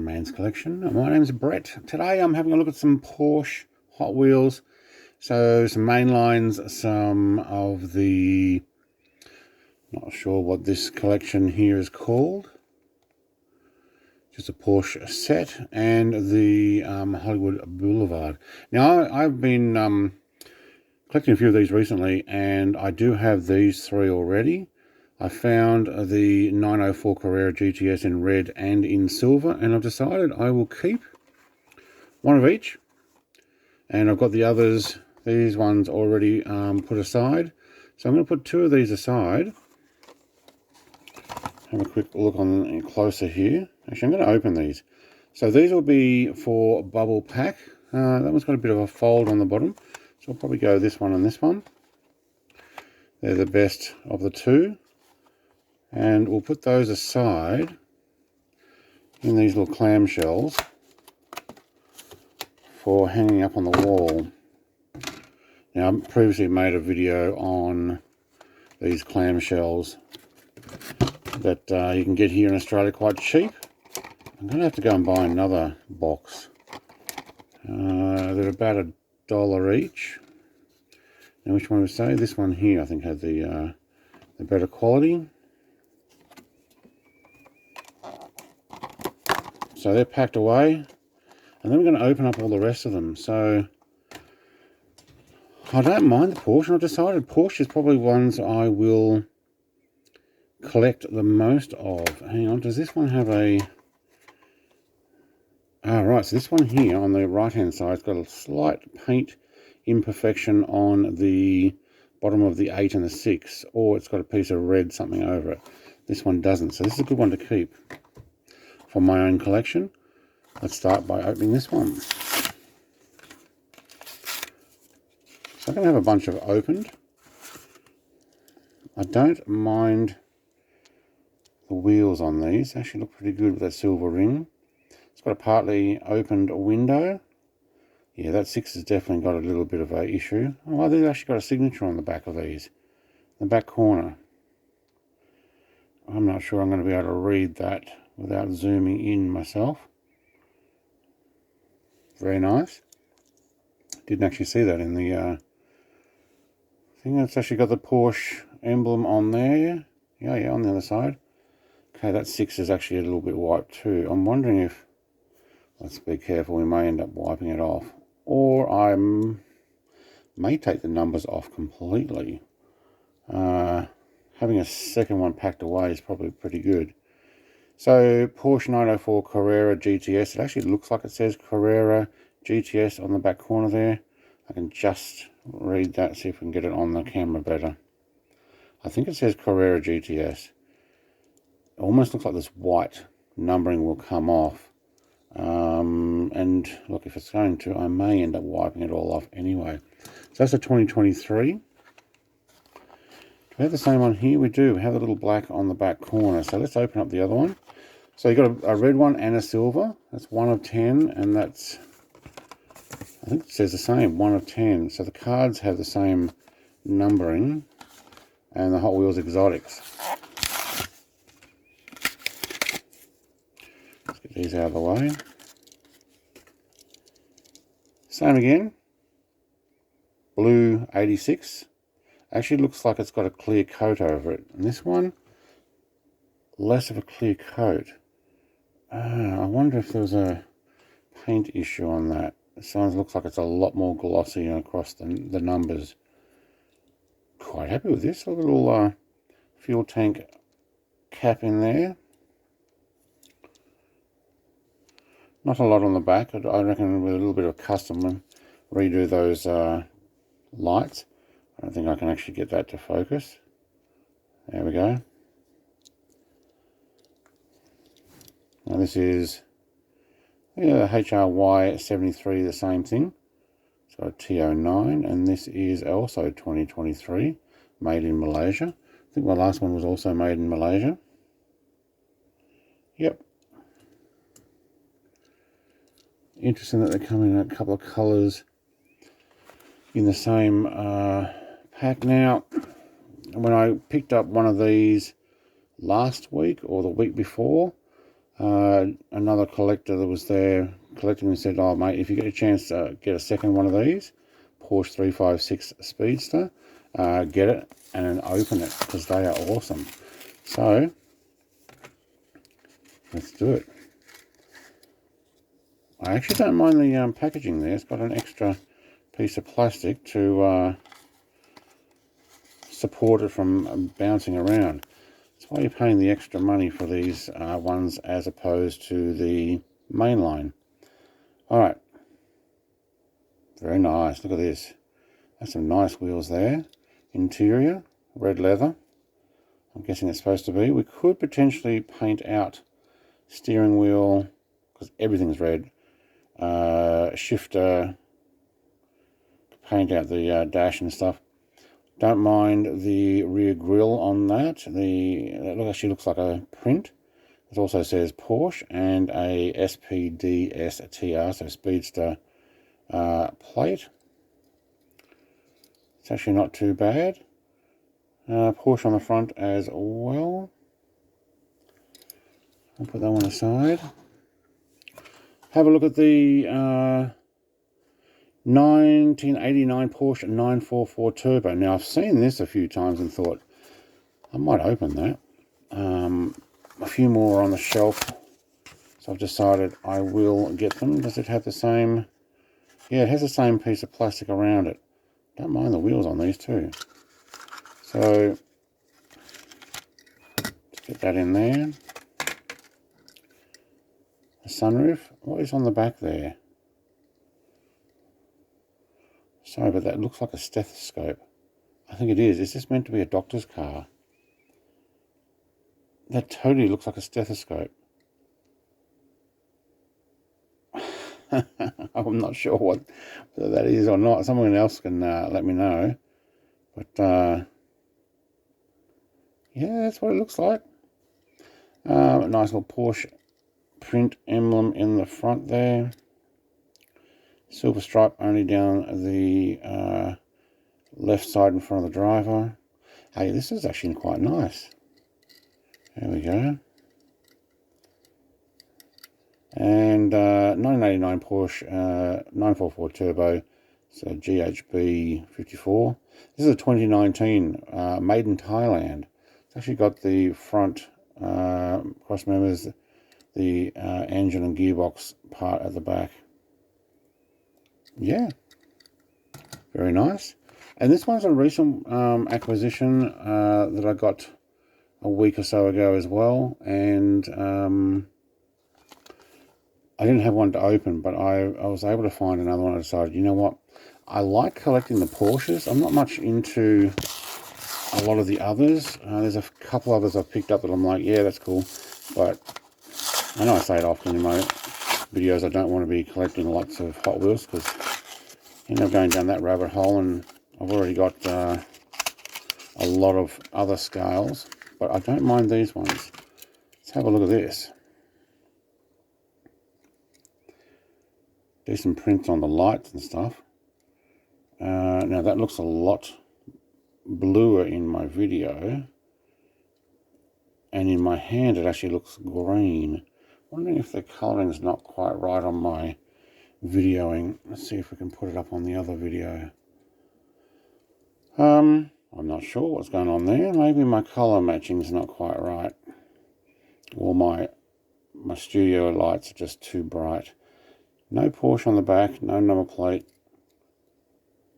One Man's Collection. My name's Brett. Today I'm having a look at some Porsche Hot Wheels. So some main lines, some of the, not sure what this collection here is called. Just a Porsche set, and the Hollywood Boulevard. Now I've been collecting a few of these recently, and I do have these three already. I found the 904 Carrera GTS in red and in silver, and I've decided I will keep one of each. And I've got the others, these ones already put aside. So I'm going to put two of these aside. Have a quick look on closer here. Actually, I'm going to open these. So these will be for bubble pack. That one's got a bit of a fold on the bottom. So I'll probably go this one and this one. They're the best of the two. And we'll put those aside in these little clamshells for hanging up on the wall. Now, I previously made a video on these clamshells that you can get here in Australia quite cheap. I'm going to have to go and buy another box. They're about $1 each. Now, which one would say? This one here, I think, had the better quality. So they're packed away, and then we're going to open up all the rest of them. So I don't mind the Porsche. I've decided Porsche is probably ones I will collect the most of. Hang on, does this one have a... right, so this one here on the right hand side has got a slight paint imperfection on the bottom of the 8 and the 6, or it's got a piece of red something over it. This one doesn't, so this is a good one to keep for my own collection. Let's start by opening this one. So I'm going to have a bunch of opened. I don't mind the wheels on these. They actually look pretty good with that silver ring. It's got a partly opened window. Yeah, that 6 has definitely got a little bit of an issue. Oh, they've actually got a signature on the back of these. The back corner. I'm not sure I'm going to be able to read that without zooming in myself. Very nice. Didn't actually see that in the thing. It's actually got the Porsche emblem on there. Yeah, on the other side. Okay, that 6 is actually a little bit wiped too. I'm wondering if, let's be careful, we may end up wiping it off. Or I may take the numbers off completely. Having a second one packed away is probably pretty good. So, Porsche 904 Carrera GTS. It actually looks like it says Carrera GTS on the back corner there. I can just read that, see if we can get it on the camera better. I think it says Carrera GTS. It almost looks like this white numbering will come off. And look, if it's going to, I may end up wiping it all off anyway. So that's a 2023. Do we have the same one here? We do. We have a little black on the back corner. So let's open up the other one. So you've got a red one and a silver. That's 1 of 10, and that's, I think it says the same, 1 of 10. So the cards have the same numbering, and the Hot Wheels Exotics. Let's get these out of the way. Same again. Blue 86. Actually looks like it's got a clear coat over it. And this one, less of a clear coat. I wonder if there was a paint issue on that. It looks like it's a lot more glossy across the numbers. Quite happy with this. A little fuel tank cap in there. Not a lot on the back. I reckon with a little bit of custom, redo those lights. I don't think I can actually get that to focus. There we go. Now this is HRY 73, the same thing. It's got a T09, and this is also 2023, made in Malaysia. I think my last one was also made in Malaysia. Yep. Interesting that they come in a couple of colours in the same pack. Now, when I picked up one of these last week or the week before, Another collector that was there collecting said, oh mate, if you get a chance to get a second one of these, Porsche 356 Speedster, get it and then open it, because they are awesome. So let's do it. I actually don't mind the packaging there. It's got an extra piece of plastic to support it from bouncing around. That's why you're paying the extra money for these ones as opposed to the mainline. Alright, very nice. Look at this. That's some nice wheels there. Interior, red leather. I'm guessing it's supposed to be. We could potentially paint out steering wheel, because everything's red. Shifter, paint out the dash and stuff. Don't mind the rear grille on that. That actually looks like a print. It also says Porsche and a SPDSTR, so Speedster plate. It's actually not too bad. Porsche on the front as well. I'll put that one aside. Have a look at the 1989 Porsche 944 Turbo. Now, I've seen this a few times and thought, I might open that. A few more on the shelf, so I've decided I will get them. Does it have the same? Yeah, it has the same piece of plastic around it. Don't mind the wheels on these too. So, let's get that in there. The sunroof. What is on the back there? Sorry, but that looks like a stethoscope. I think it is. Is this meant to be a doctor's car? That totally looks like a stethoscope. I'm not sure whether that is or not. Someone else can let me know. But, yeah, that's what it looks like. A nice little Porsche print emblem in the front there. Silver stripe only down the left side in front of the driver. Hey, this is actually quite nice. There we go. And 1989 Porsche 944 Turbo, so GHB 54. This is a 2019, made in Thailand. It's actually got the front cross members, the engine and gearbox part at the back. Yeah, very nice. And this one's a recent acquisition that I got a week or so ago as well, and I didn't have one to open, but I was able to find another one. I decided, you know what, I like collecting the Porsches. I'm not much into a lot of the others. There's a couple others I've picked up that I'm like, yeah, that's cool, but I know I say it often in my videos, I don't want to be collecting lots of Hot Wheels, because you end up going down that rabbit hole, and I've already got a lot of other scales, but I don't mind these ones. Let's have a look at this. Decent prints on the lights and stuff. Now that looks a lot bluer in my video, and in my hand it actually looks green. Wondering if the coloring is not quite right on my videoing. Let's see if we can put it up on the other video. I'm not sure what's going on there. Maybe my color matching is not quite right, or my studio lights are just too bright. No Porsche on the back, no number plate.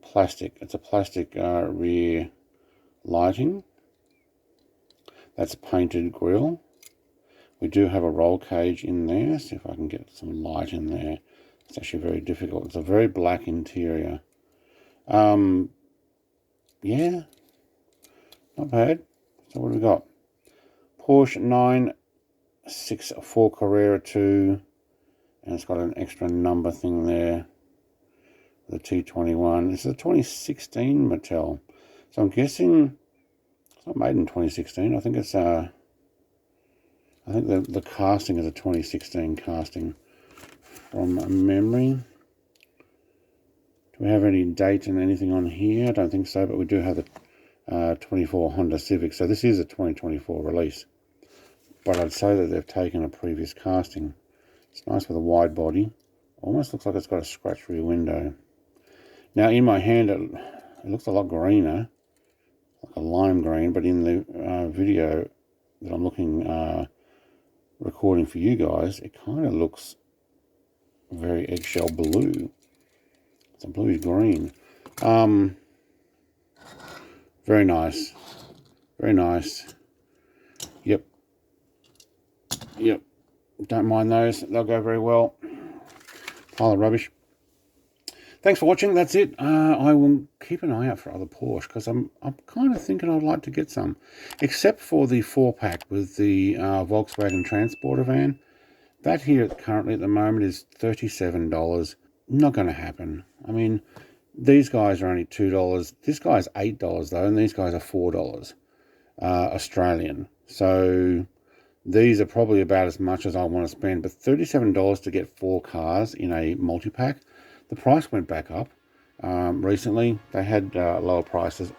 Plastic. It's a plastic rear lighting. That's a painted grille. We do have a roll cage in there. See if I can get some light in there. It's actually very difficult. It's a very black interior. Yeah, not bad. So what have we got? Porsche 964 Carrera 2, and it's got an extra number thing there. The T21. This is a 2016 Mattel. So I'm guessing it's not made in 2016. I think it's I think the casting is a 2016 casting from memory. Do we have any date and anything on here? I don't think so, but we do have the 24 Honda Civic. So this is a 2024 release. but I'd say that they've taken a previous casting. It's nice with a wide body. Almost looks like it's got a scratch rear window. Now in my hand it looks a lot greener, like a lime green, but in the video that I'm recording for you guys, it kind of looks very eggshell blue. It's a bluish green. Very nice. Very nice. Yep. Don't mind those. They'll go very well. Pile of rubbish. Thanks for watching. That's it. I will keep an eye out for other Porsche because I'm kind of thinking I'd like to get some, except for the 4-pack with the Volkswagen Transporter van. That here currently at the moment is $37. Not going to happen. I mean, these guys are only $2. This guy's $8 though, and these guys are $4 Australian. So these are probably about as much as I want to spend. But $37 to get 4 cars in a multi-pack. The price went back up recently. They had lower prices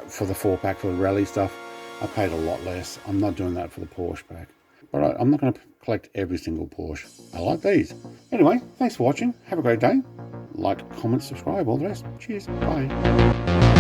for the 4-pack for the rally stuff. I paid a lot less. I'm not doing that for the Porsche pack. But I'm not going to collect every single Porsche. I like these. Anyway, thanks for watching. Have a great day. Like, comment, subscribe, all the rest. Cheers. Bye.